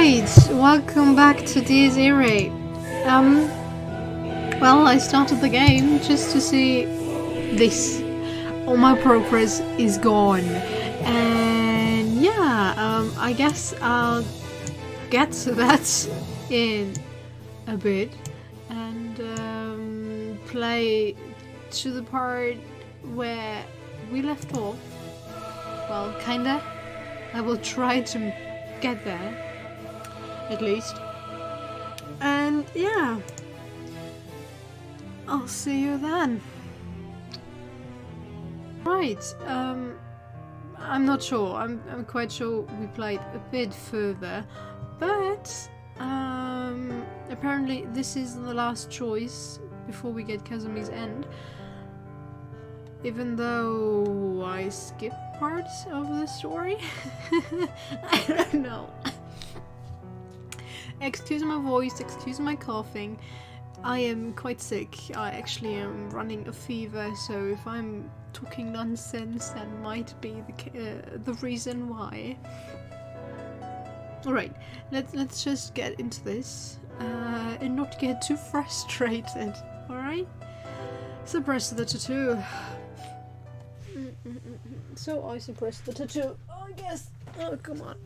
Alright, welcome back to this Irae. Well, I started the game just to see this. All my progress is gone. And yeah, I guess I'll get to that in a bit. And play to the part where we left off. Well, kinda. I will try to get there. At least. And yeah, I'll see you then. Right, I'm not sure. I'm quite sure we played a bit further, but apparently this is the last choice before we get Kasumi's end. Even though I skip parts of the story. I don't know. Excuse my voice, excuse my coughing. I am quite sick. I actually am running a fever, so if I'm talking nonsense, that might be the reason why. Alright, let's just get into this and not get too frustrated, alright? Suppress the tattoo. So I suppress the tattoo, I guess. Oh, come on.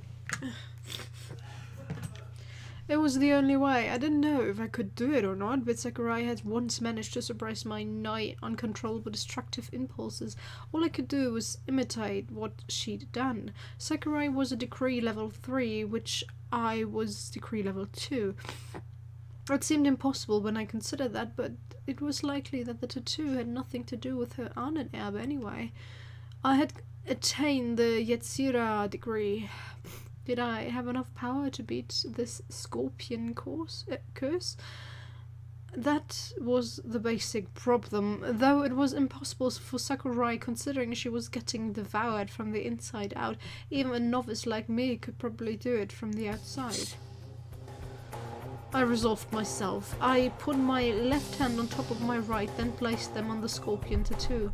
It was the only way. I didn't know if I could do it or not, but Sakurai had once managed to suppress my nigh uncontrollable destructive impulses. All I could do was imitate what she'd done. Sakurai was a decree level 3, which I was decree level 2. It seemed impossible when I considered that, but it was likely that the tattoo had nothing to do with her Ahnenerbe anyway. I had attained the Yetzira degree. Did I have enough power to beat this scorpion curse? That was the basic problem, though it was impossible for Sakurai considering she was getting devoured from the inside out. Even a novice like me could probably do it from the outside. I resolved myself. I put my left hand on top of my right, then placed them on the scorpion tattoo.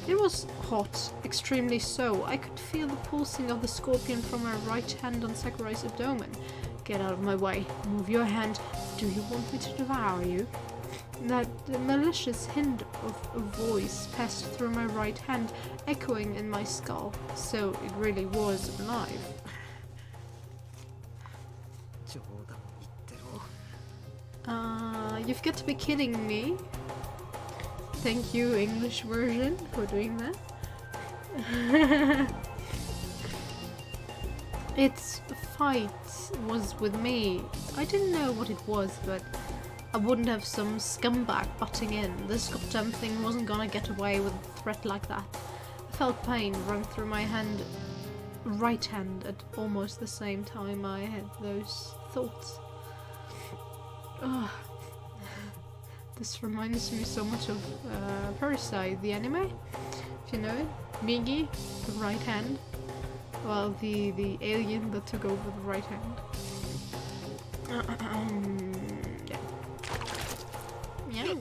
It was hot, extremely so. I could feel the pulsing of the scorpion from my right hand on Sakurai's abdomen. Get out of my way. Move your hand. Do you want me to devour you? That malicious hint of a voice passed through my right hand, echoing in my skull. So it really was alive. You've got to be kidding me. Thank you, English version, for doing that. Its fight was with me. I didn't know what it was, but I wouldn't have some scumbag butting in. This goddamn thing wasn't gonna get away with a threat like that. I felt pain run through my right hand at almost the same time I had those thoughts. Ugh. This reminds me so much of Parasite, the anime, if you know it. Migi, the right hand. Well, the alien that took over the right hand. Yeah. Meow.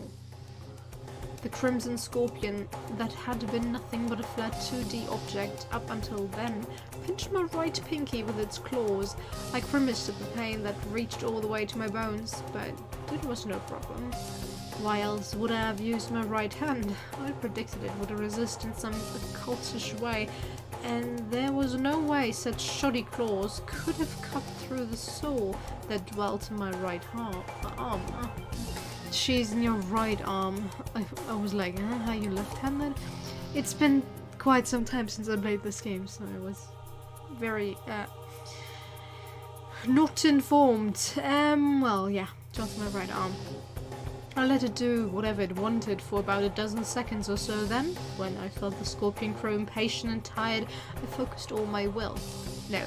The Crimson Scorpion, that had been nothing but a flat 2D object up until then, pinched my right pinky with its claws. I grimaced at the pain that reached all the way to my bones, but it was no problem. Why else would I have used my right hand? I predicted it would resist in some occultish way, and there was no way such shoddy claws could have cut through the soul that dwelt in my right arm. She's in your right arm. I was like, are you left-handed? It's been quite some time since I played this game, so I was very not informed. Well, yeah, just my right arm. I let it do whatever it wanted for about a dozen seconds or so. Then, when I felt the scorpion grow impatient and tired, I focused all my will. No,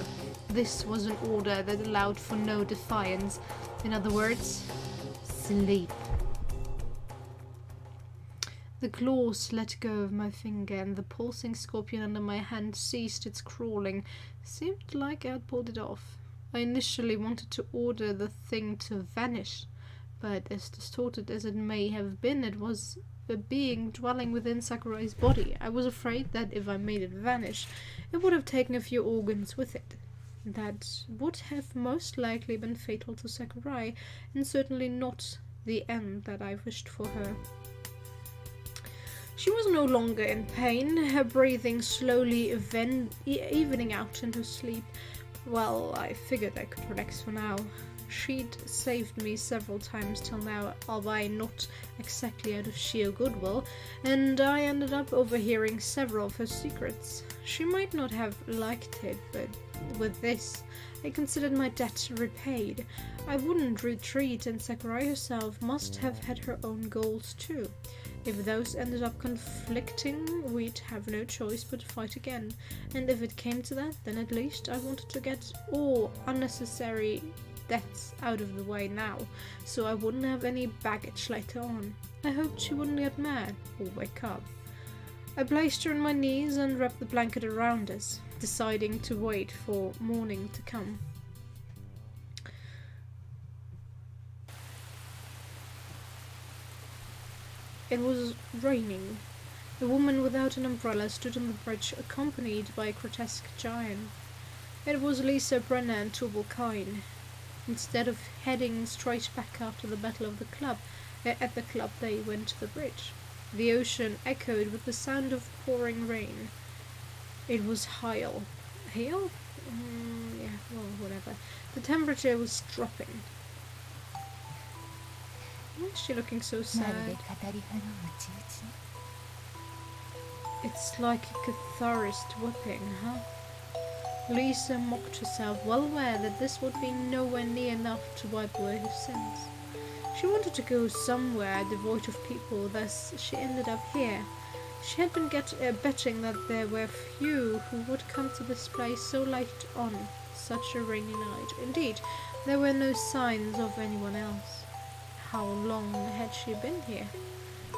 this was an order that allowed for no defiance. In other words, sleep. The claws let go of my finger, and the pulsing scorpion under my hand ceased its crawling. Seemed like I'd pulled it off. I initially wanted to order the thing to vanish, but as distorted as it may have been, it was a being dwelling within Sakurai's body. I was afraid that if I made it vanish, it would have taken a few organs with it. that would have most likely been fatal to Sakurai, and certainly not the end that I wished for her. She was no longer in pain, her breathing slowly evening out in her sleep. Well, I figured I could relax for now. She'd saved me several times till now, albeit not exactly out of sheer goodwill, and I ended up overhearing several of her secrets. She might not have liked it, but with this, I considered my debt repaid. I wouldn't retreat, and Sakurai herself must have had her own goals too. If those ended up conflicting, we'd have no choice but to fight again. And if it came to that, then at least I wanted to get all unnecessary debts out of the way now, so I wouldn't have any baggage later on. I hoped she wouldn't get mad or wake up. I placed her on my knees and wrapped the blanket around us, deciding to wait for morning to come. It was raining. A woman without an umbrella stood on the bridge, accompanied by a grotesque giant. It was Lisa Brenner and Tubal Kine. Instead of heading straight back after the battle of at the club they went to the bridge. The ocean echoed with the sound of pouring rain. It was hail. Hail? Yeah, well, whatever. The temperature was dropping. Why is she looking so sad? It's like a catharist whipping, huh? Lisa mocked herself, well aware that this would be nowhere near enough to wipe away her sins. She wanted to go somewhere devoid of people, thus she ended up here. She had been betting that there were few who would come to this place so late on such a rainy night. Indeed, there were no signs of anyone else. How long had she been here?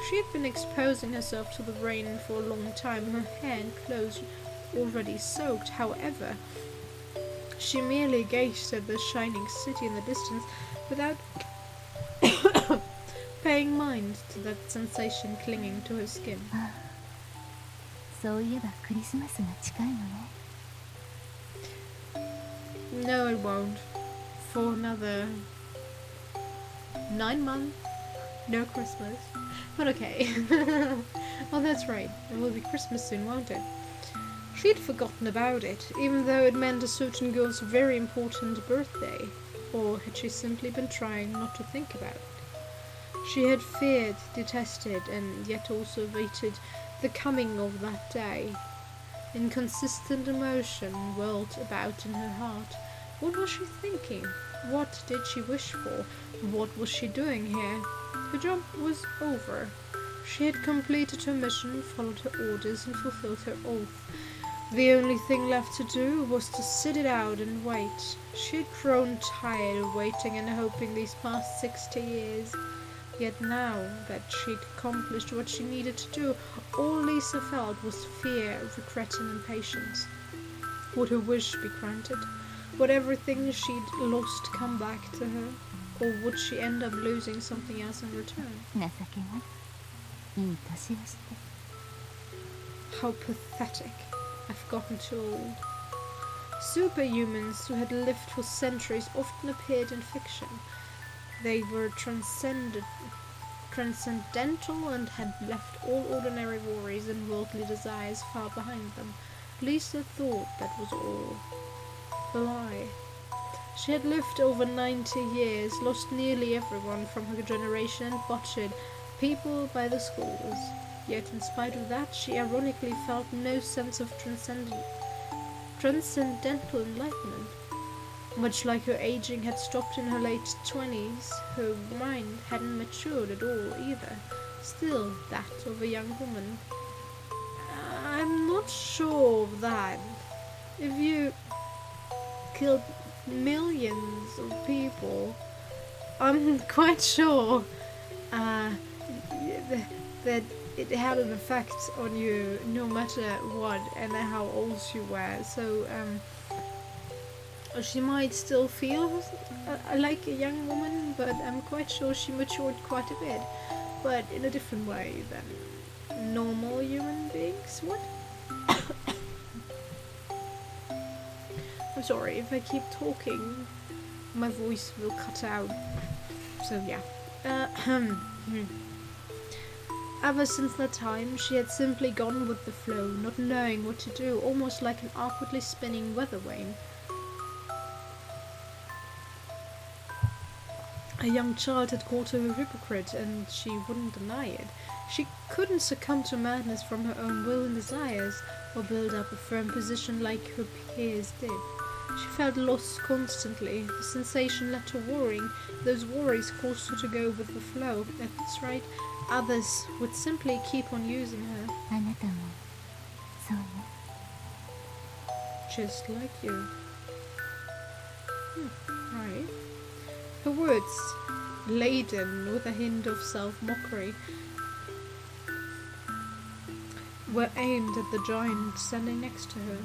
She had been exposing herself to the rain for a long time, her hair and clothes already soaked. However, she merely gazed at the shining city in the distance without paying mind to that sensation clinging to her skin. No, it won't. For another 9 months, no Christmas. But okay. Oh, that's right. It will be Christmas soon, won't it? She had forgotten about it, even though it meant a certain girl's very important birthday. Or had she simply been trying not to think about it? She had feared, detested, and yet also awaited the coming of that day. Inconsistent emotion whirled about in her heart. What was she thinking? What did she wish for? What was she doing here? Her job was over. She had completed her mission, followed her orders, and fulfilled her oath. The only thing left to do was to sit it out and wait. She had grown tired of waiting and hoping these past 60 years. Yet now that she'd accomplished what she needed to do, all Lisa felt was fear, regret, and impatience. Would her wish be granted? Would everything she'd lost come back to her? Or would she end up losing something else in return? How pathetic. I've gotten too old. Superhumans who had lived for centuries often appeared in fiction. They were transcendental and had left all ordinary worries and worldly desires far behind them. Lisa thought that was all. A lie. She had lived over 90 years, lost nearly everyone from her generation, and butchered people by the scores. Yet in spite of that, she ironically felt no sense of transcendental enlightenment. Much like her aging had stopped in her late 20s, her mind hadn't matured at all either. Still that of a young woman. I'm not sure of that. If you killed millions of people, I'm quite sure that it had an effect on you no matter what and how old you were. So she might still feel like a young woman, but I'm quite sure she matured quite a bit, but in a different way than normal human beings would. Sorry, if I keep talking, my voice will cut out. So yeah. Ever since that time, she had simply gone with the flow, not knowing what to do, almost like an awkwardly spinning weather vane. A young child had called her a hypocrite, and she wouldn't deny it. She couldn't succumb to madness from her own will and desires, or build up a firm position like her peers did. She felt lost constantly. The sensation led to worrying. Those worries caused her to go with the flow. That's right. Others would simply keep on using her. Just like you. Right. Her words, laden with a hint of self-mockery, were aimed at the giant standing next to her.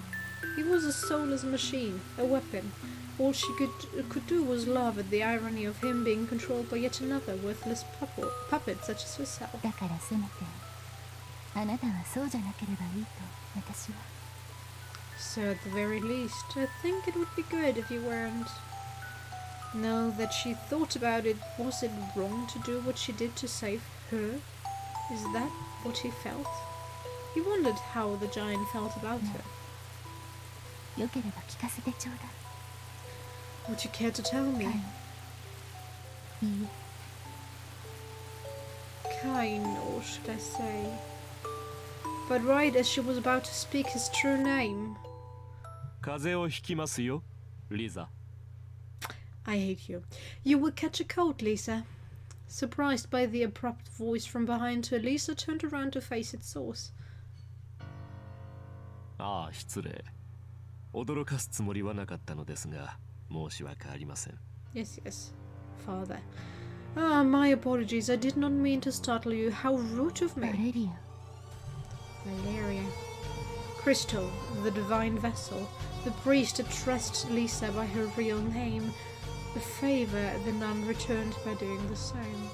He was a soulless machine, a weapon. All she could do was laugh at the irony of him being controlled by yet another worthless puppet such as herself. So at the very least, I think it would be good if you weren't. Now that she thought about it, was it wrong to do what she did to save her? Is that what he felt? He wondered how the giant felt about her. Would you care to tell me? Kain, or should I say? But right as she was about to speak his true name. I hate you. You will catch a cold, Lisa. Surprised by the abrupt voice from behind her, Lisa turned around to face its source. Yes, father. My apologies. I did not mean to startle you. How rude of me. Valeria. Crystal, the divine vessel. The priest addressed Lisa by her real name. A favor the nun returned by doing the same.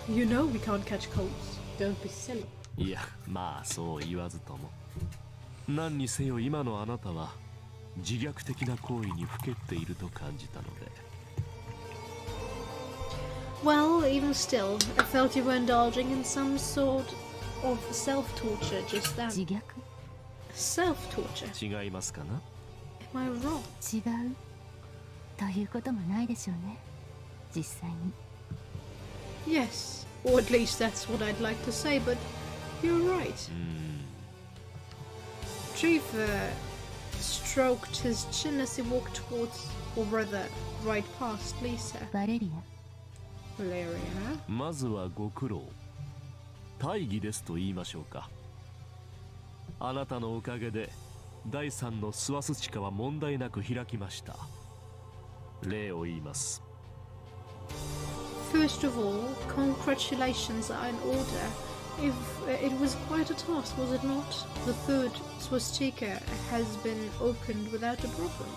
You know we can't catch colds. Don't be silly. Well, even still, I felt you were indulging in some sort of self-torture just then. Self-torture? Am I wrong? Yes, or at least that's what I'd like to say, but you're right. Trevor stroked his chin as he walked towards, or rather, right past Lisa. Valeria? まずはご苦労。大義ですと言いましょうか。あなたのおかげで第三のスワスチカは問題なく開きました。礼を言います。First of all, congratulations are in order. If it was quite a task, was it not? The third swastika has been opened without a problem.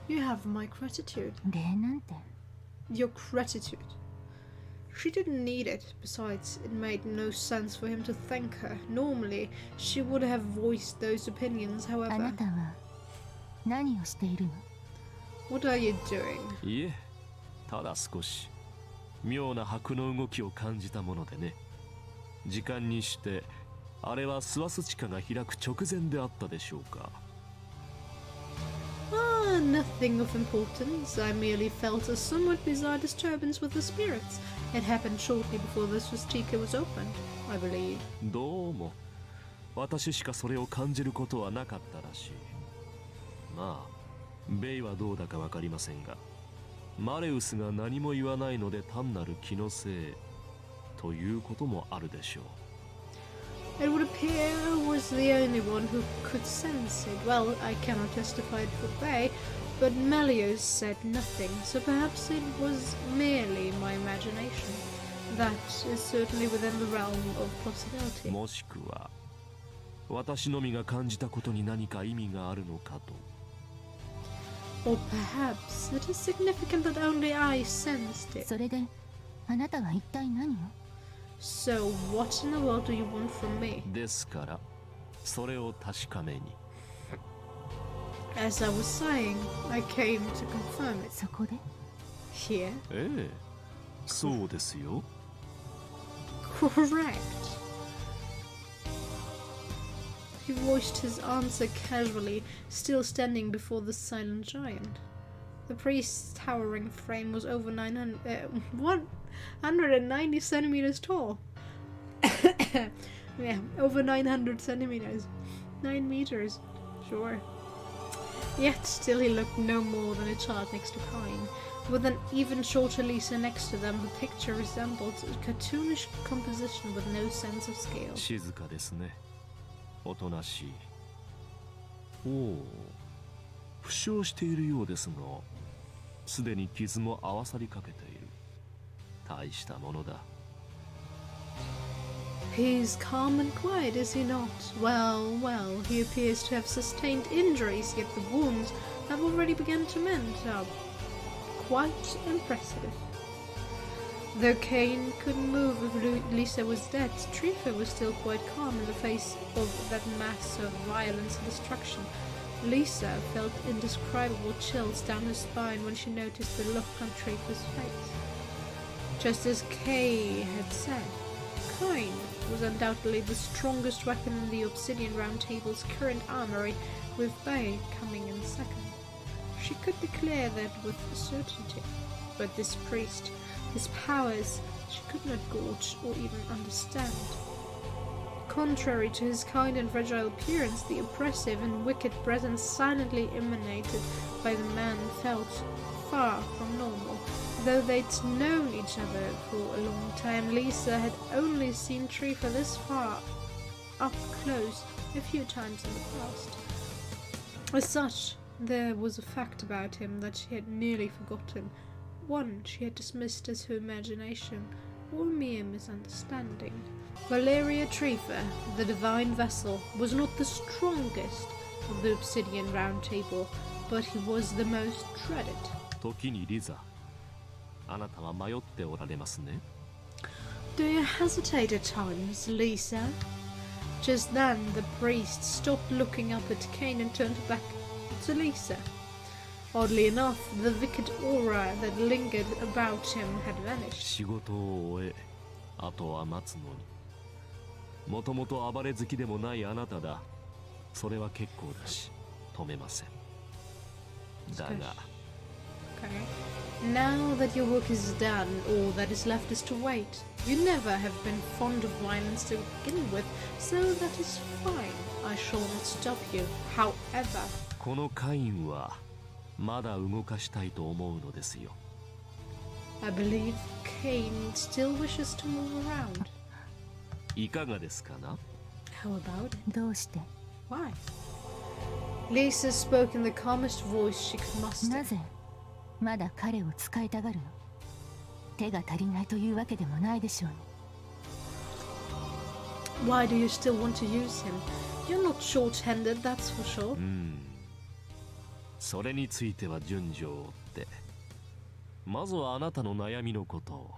You have my gratitude. Your gratitude. She didn't need it. Besides, it made no sense for him to thank her. Normally, she would have voiced those opinions, however. What are you doing? いえ、ただ少し妙な拍の動きを感じたものでね。時間にしてあれはスワスチカが開く直前であったでしょうか。Nothing of importance. I merely felt a somewhat bizarre disturbance with the spirits. It happened shortly before the swastika was opened, I believe. どうも、私しかそれを感じることはなかったらしい。まあ、ベイはどうだかわかりませんが、マレウスが何も言わないので単なる気のせいということもあるでしょう。It would appear I was the only one who could sense it. Well, I cannot testify it for Bay, but Melios said nothing, so perhaps it was merely my imagination. That is certainly within the realm of possibility. もしくは、私のみが感じたことに何か意味があるのかと。Or perhaps it is significant that only I sensed it. それで、あなたは一体何を？ So what in the world do you want from me? ですからそれを確かめに As I was saying, I came to confirm it. そこで Here? ええそうですよ Correct. He voiced his answer casually, still standing before the silent giant. The priest's towering frame was over 190 centimeters tall. Yeah, over 900 centimeters. 9 meters. Sure. Yet still he looked no more than a child next to Kain. With an even shorter Lisa next to them, the picture resembled a cartoonish composition with no sense of scale. 静かですねおとなしいおお負傷しているようですがすでに傷も合わさりかけている大したものだ He's calm and quiet, is he not? Well, well, he appears to have sustained injuries, yet the wounds have already begun to mend. Quite impressive. Though Cain couldn't move if Lisa was dead, Trifa was still quite calm in the face of that mass of violence and destruction. Lisa felt indescribable chills down her spine when she noticed the look on Trifa's face. Just as Kay had said, Cain was undoubtedly the strongest weapon in the Obsidian Round Table's current armory, with Bay coming in second. She could declare that with certainty. But this priest, his powers, she could not gauge or even understand. Contrary to his kind and fragile appearance, the oppressive and wicked presence silently emanated by the man felt far from normal. Though they'd known each other for a long time, Lisa had only seen Trifa this far up close a few times in the past. As such, there was a fact about him that she had nearly forgotten, one she had dismissed as her imagination or mere misunderstanding. Valeria Trifa, the divine vessel, was not the strongest of the Obsidian Round Table, but he was the most dreaded. 時にリザあなたは迷っておられますね Do you hesitate at times, Lisa? Just then, the priest stopped looking up at Cain and turned back to Lisa. Oddly enough, the wicked aura that lingered about him had vanished. 仕事を終えあとは待つのにもともと暴れ好きでもないあなただそれは結構だし止めませんだが Okay. Now that your work is done, all that is left is to wait. You never have been fond of violence to begin with, so that is fine. I shall not stop you. However, このカインはまだ動かしたいと思うのですよ I believe Cain still wishes to move around. いかがですかな How about it? どうして Why? Lisa spoke in the calmest voice she could な muster. ぜまだ彼を使いたがるの手が足りないというわけでもないでしょうに Why do you still want to use him? You're not short-handed, that's for sure. それについては順序を追ってまずはあなたの悩みのことを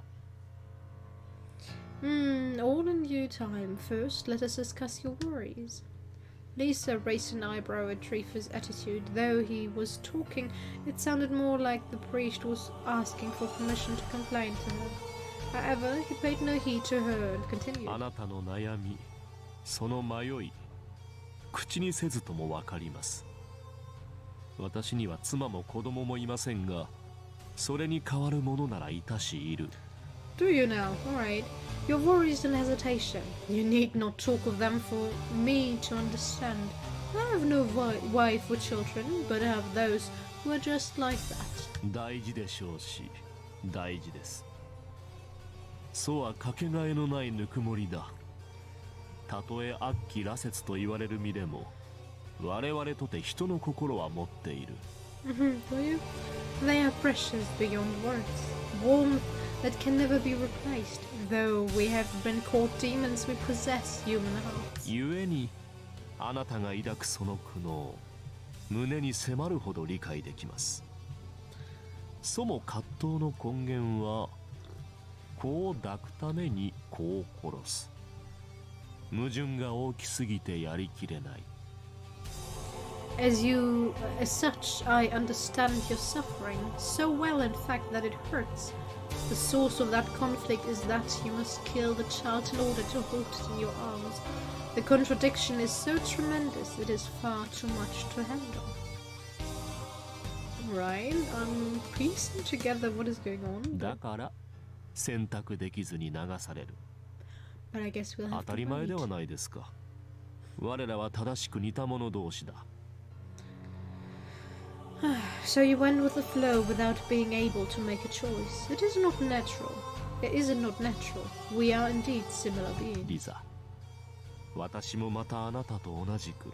All in due time. First, let us discuss your worries. Lisa raised an eyebrow at Trifa's attitude. Though he was talking, it sounded more like the priest was asking for permission to complain to her. However, he paid no heed to her and continued. あなたの悩みその迷い口にせずともわかります私には妻も子供もいませんがそれに代わるものならいたしいる Do you now? Alright. Your worries and hesitation. You need not talk of them for me to understand. I have no wife or children, but I have those who are just like that. 大事でしょうし大事ですそうはかけがえのないぬくもりだたとえ悪鬼羅刹と言われる身でも我々とて人の心は持っている Do you? They are precious beyond words. Warmth that can never be replaced. Though we have been called demons, we possess human hearts. 故にあなたが抱くその苦悩胸に迫るほど理解できますそも葛藤の根源は子を抱くために子を殺す。矛盾が大きすぎてやりきれない。As such, I understand your suffering so well, in fact, that it hurts. The source of that conflict is that you must kill the child in order to hold it in your arms. The contradiction is so tremendous, it is far too much to handle. Right, I'm piecing together what is going on. だから選択できずに流される。But I guess we'll have 当たり to 前で wait. はないですか。我らは正しく似た者同士だ。So you went with the flow without being able to make a choice. It is not natural. Is it not natural? We are indeed similar beings. リザ、私もまたあなたと同じく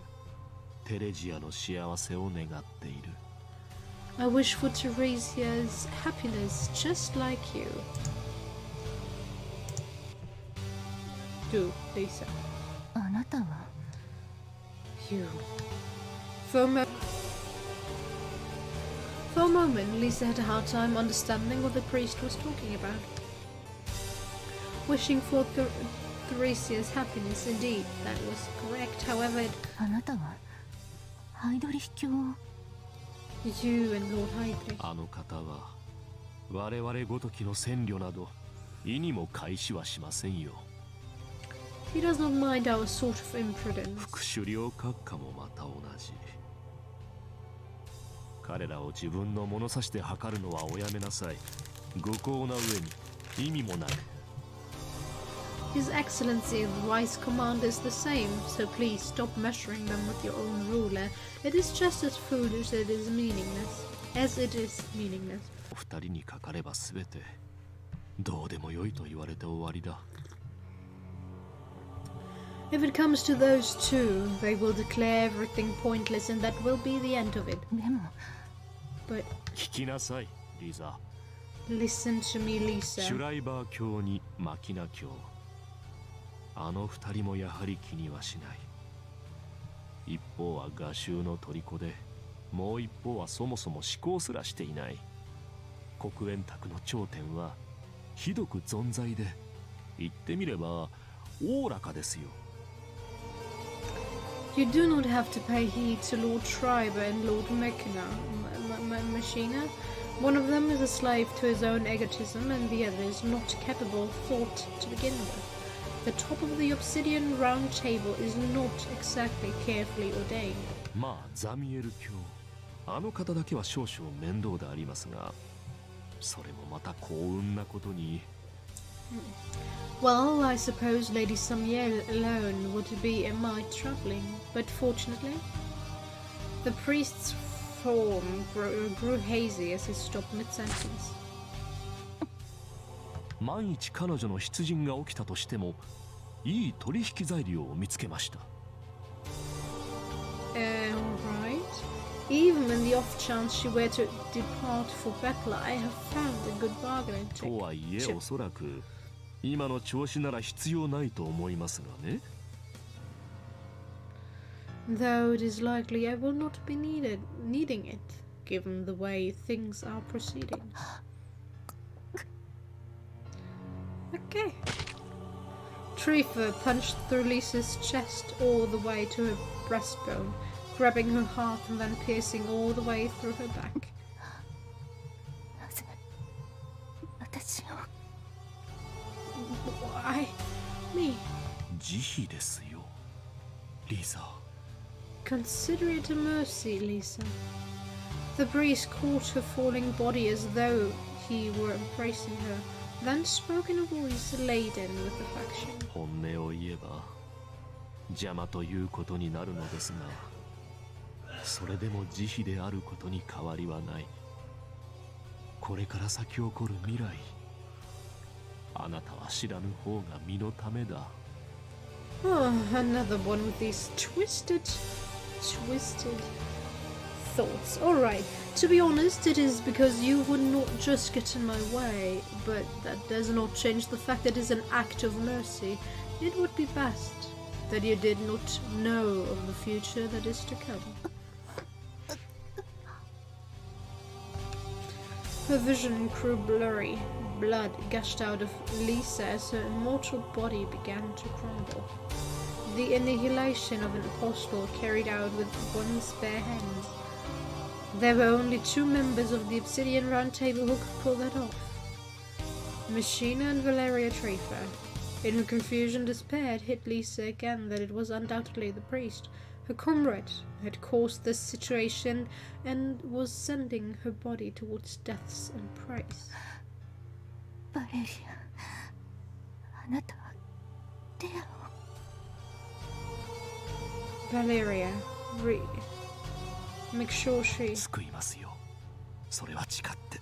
テレジアの幸せを願っている。I wish for Teresia's happiness just like you. Do, Lisa. あなたは You. For a moment, Lisa had a hard time understanding what the priest was talking about. Wishing for Theresia's happiness, indeed, that was correct. However, あなたはハイドリヒ教 you and Lord Heydrich. あの方は我々ごときの占領など意にも介しはしませんよ。 He does not mind our sort of impudence. 副首領閣下もまた同じ。彼らを自分の物差しで測るのはおやめなさい。愚行な上に意味もない。 His Excellency, the wise command is the same, so please stop measuring them with your own ruler. It is just as foolish as it is meaningless. お二人にかかればすべてどうでもよいと言われて終わりだ。 If it comes to those two, they will declare everything pointless, and that will be the end of it. でも But 聞きなさい、リザ。 listen to me, シ Lisa. ュライバー卿にマキナ卿。あの二人もやはり気にはしない。一方は画集の虜で、もう一方はそもそも思考すらしていない。黒煙卓の頂点はひどく存在で、言ってみればおおらかですよ。 You do not have to pay heed to Lord Schreiber and Lord Machina. One of them is a slave to his own egotism, and the other is not capable of thought to begin with. The top of the obsidian round table is not exactly carefully ordained. まあザミエル卿、あの方だけは少々面倒でありますが、それもまた幸運なことに。 Well, I suppose Lady Samiel alone would be a mite troubling, but fortunately, the priest's form grew hazy as he stopped mid-sentence. 万一彼女の出陣が起きたとしても、いい取引材料を見つけました。 Right. Even in the off chance she were to depart for battle, I have found a good bargaining と tip. はいえ、おそらく今の調子なら必要ないと思いますがね。 Though it is likely I will not be needing it, given the way things are proceeding. Okay. Trifa punched through Lisa's chest all the way to her breastbone, grabbing her heart and then piercing all the way through her back. なぜ私を Why? Me? 慈悲ですよ、リザ。 Consider it a mercy, Lisa. The priest caught her falling body as though he were embracing her, then spoke in a voice laden with affection. 本音を言えば邪魔ということになるのですが、それでも慈悲であることに変わりはない。これから先起こる未来、あなたは知らぬ方が身のためだ。 Oh, another one with these twisted thoughts. Alright, to be honest, it is because you would not just get in my way, but that does not change the fact that it is an act of mercy. It would be best that you did not know of the future that is to come. Her vision grew blurry, blood gushed out of Lisa as her immortal body began to crumble. The annihilation of an apostle carried out with one's bare hands. There were only 2 members of the Obsidian Round Table who could pull that off. Machina and Valeria Trafer. In her confusion, despair hit Lisa again that it was undoubtedly the priest, her comrade, who had caused this situation and was sending her body towards death's embrace. バレリア、あなたはレアを。Valeria, make sure she... 救いますよ。それは誓って。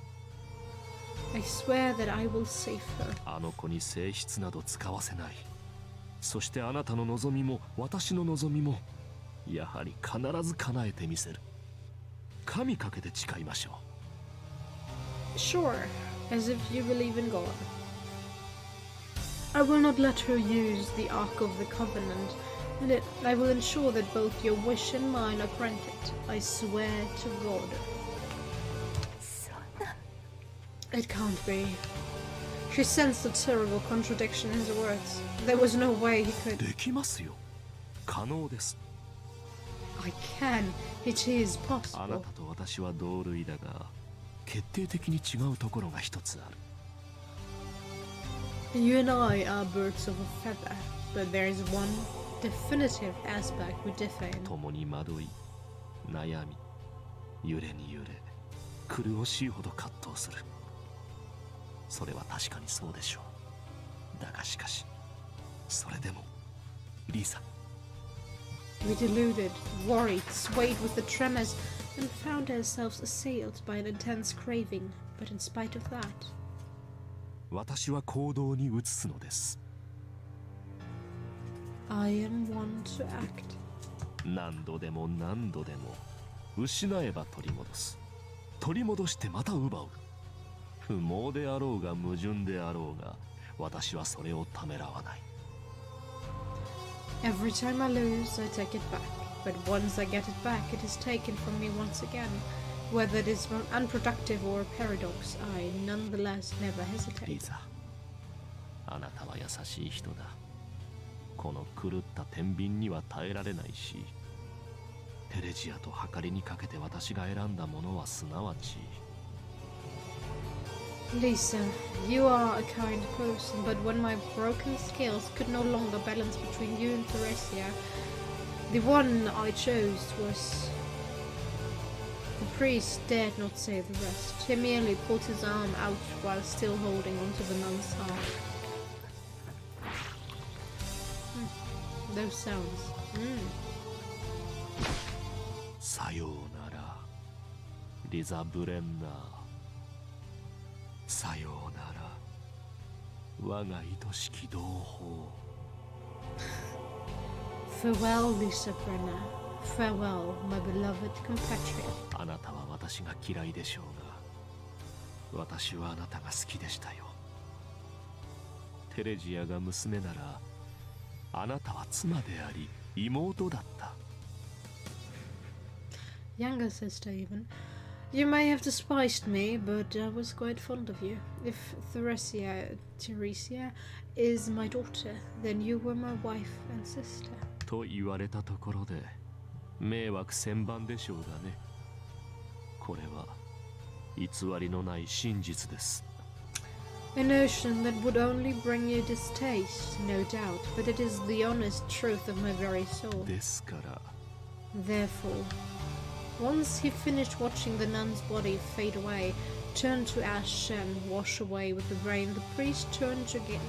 I swear that I will save her. あの子に性質など使わせない。そしてあなたの望みも私の望みもやはり必ず叶えてみせる。神かけて誓いましょう。Sure, as if you believe in God. I will not let her use the Ark of the Covenant, and I will ensure that both your wish and mine are granted. I swear to God. そんな。It can't be. She sensed a terrible contradiction in his words. There was no way he could. できますよ。可能です。I can. It is あな possible. たと私は同類だが、決定的に違うところが一つある。You and I are birds of a feather, but there is one definitive aspect we differ in. 共に惑い、悩み、揺れに揺れ、苦しいほど葛藤する。それは確かにそうでしょう。だがしかし、それでも、リサ。We deluded, worried, swayed with the tremors, and found ourselves assailed by an intense craving. But in spite of that, 私は行動に移すのです。I am one to act. 何度でも何度でも、失えば取り戻す。取り戻してまた奪う。不毛であろうが矛盾であろうが、私はそれをためらわない。Every time I lose, I take it back. But once I get it back, it is taken from me once again. Whether it is unproductive or a paradox, I nonetheless never リ hesitate. ザ、あなたは優しい人だ。この狂った天秤には耐えられないし、テレジアと計りにかけて私が選んだものはすなわち。Lisa, you are a kind person, but when my broken scales could no longer balance between you and Theresia, the one I chose was... The priest dared not say the rest. He merely put his arm out while still holding onto the nun's heart. Those sounds. さようなら、リザ・ブレンナー。さようなら、我が愛しき同胞。Farewell, Lisa Brenner. Farewell, my beloved compatriot. あなたは私が嫌いでしょうが、私はあなたが好きでしたよ。テレジアが娘なら、あなたは妻であり、妹だった。Younger sister, even. You may have despised me, but I was quite fond of you. If Theresia is my daughter, then you were my wife and sister. と言われたところで、迷惑千万でしょうがね。これは偽りのない真実です。A notion that would only bring you distaste, no doubt, but it is the honest truth of my very soul. ですから、 Therefore, once he finished watching the nun's body fade away, turn to ash and wash away with the rain, the priest turned again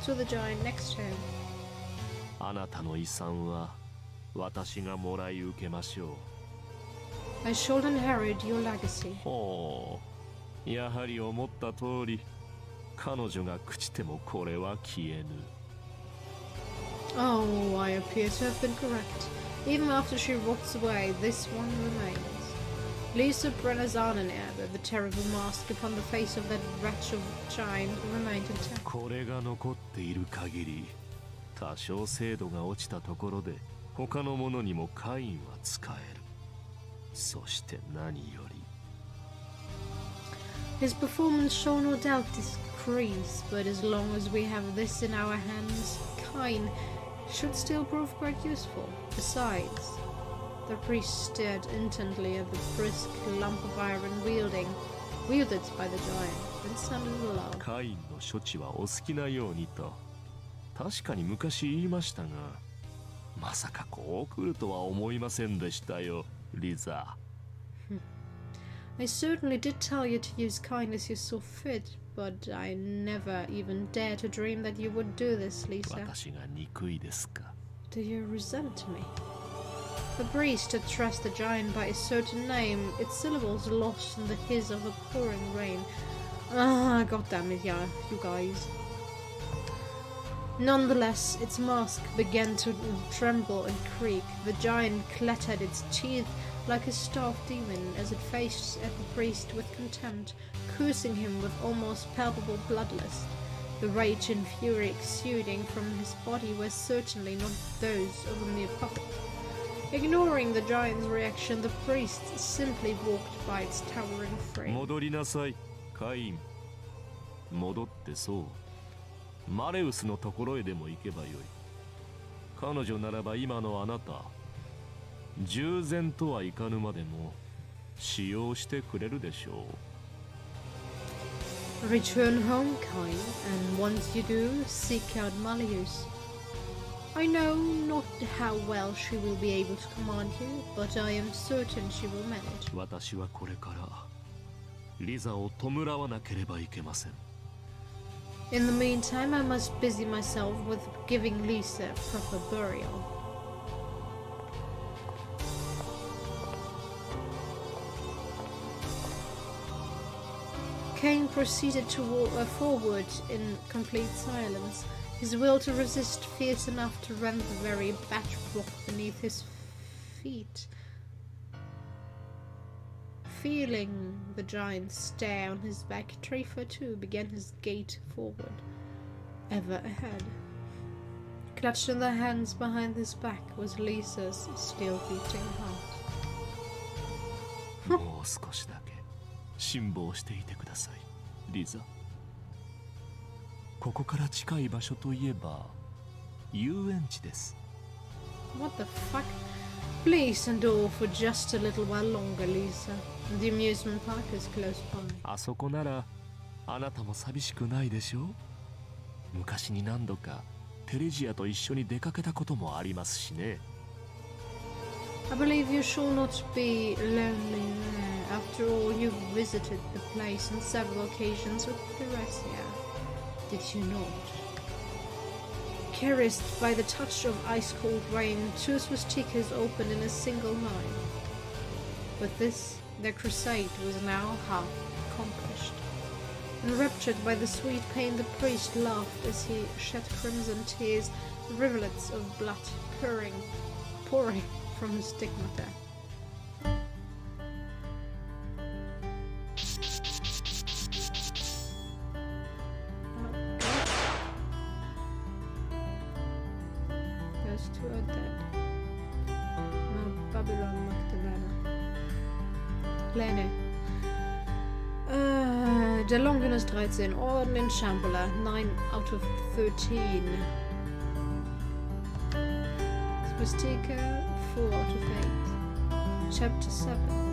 to the giant next to him. あなたの遺産は私がもらい受けましょう。 I shall inherit your legacy. ほう、やはり思った通り、彼女が朽ちてもこれは消えぬ。 Oh, I appear to have been correct. Even after she rots away, this one remains. Lisa Brenner's Arnenerbe, the terrible mask upon the face of that wretch of giant, remained intact. これが残っている限り、多少精度が落ちたところで他のものにもカインは使える。そして何より His performance shall no doubt increase, but as long as we have this in our hands, Kine should still prove quite useful. Besides, the priest stared intently at the brisk lump of iron wielded by the giant, then sounded aloud. カインの処置はお好きなようにと確かに昔言いましたが、まさかこう来るとは思いませんでしたよ、リザ。I certainly did tell you to use Kine as you saw fit, but I never even dared to dream that you would do this, Lisa. 私が憎いですか。 Do you resent me? The priest addressed the giant by a certain name, its syllables lost in the hiss of the pouring rain. Ah, goddammit, yeah, you guys. Nonetheless, its mask began to tremble and creak. The giant clattered its teeth like a starved demon as it faced at the priest with contempt, cursing him with almost palpable bloodlust. The rage and fury exuding from his body were certainly not those of a mere puppet. Ignoring the giant's reaction, the priest simply walked by its towering frame. 戻りなさい、カイン。戻ってそう。マレウスのところへでも行けばよい。彼女ならば今のあなた、従前とはいかぬまでも使用してくれるでしょう。 Return home, Kine, and once you do, seek out Malleus. I know not how well she will be able to command you, but I am certain she will manage. 私はこれからリザを弔わなければいけません。 In the meantime, I must busy myself with giving Lisa a proper burial. Kane proceeded to forward in complete silence, his will to resist fierce enough to rend the very bedrock beneath his feet. Feeling the giant stare on his back, Trafer too began his gait forward, ever ahead. Clutched in the hands behind his back was Lisa's still-beating heart. もう少しだけ辛抱していてください、リザ。ここから近い場所といえば遊園地です。 What the fuck? Please endure for just a little while longer, Lisa. The amusement park is close by. あそこならあなたも寂しくないでしょう。昔に何度かテレジアと一緒に出かけたこともありますしね。 I believe you shall not be lonely there. After all, you visited the place on several occasions with Theresia. Did you not? Caressed by the touch of ice-cold rain, two swastikas opened in a single line. With this, their crusade was now half accomplished. Enraptured by the sweet pain, the priest laughed as he shed crimson tears, rivulets of blood pouring from his stigmata. Those two are dead. Now Babylon Magdalena. Lene. Der Longinus 13. Orden in Shambhala. 9 out of 13. Swastika 4 out of 8. Chapter 7.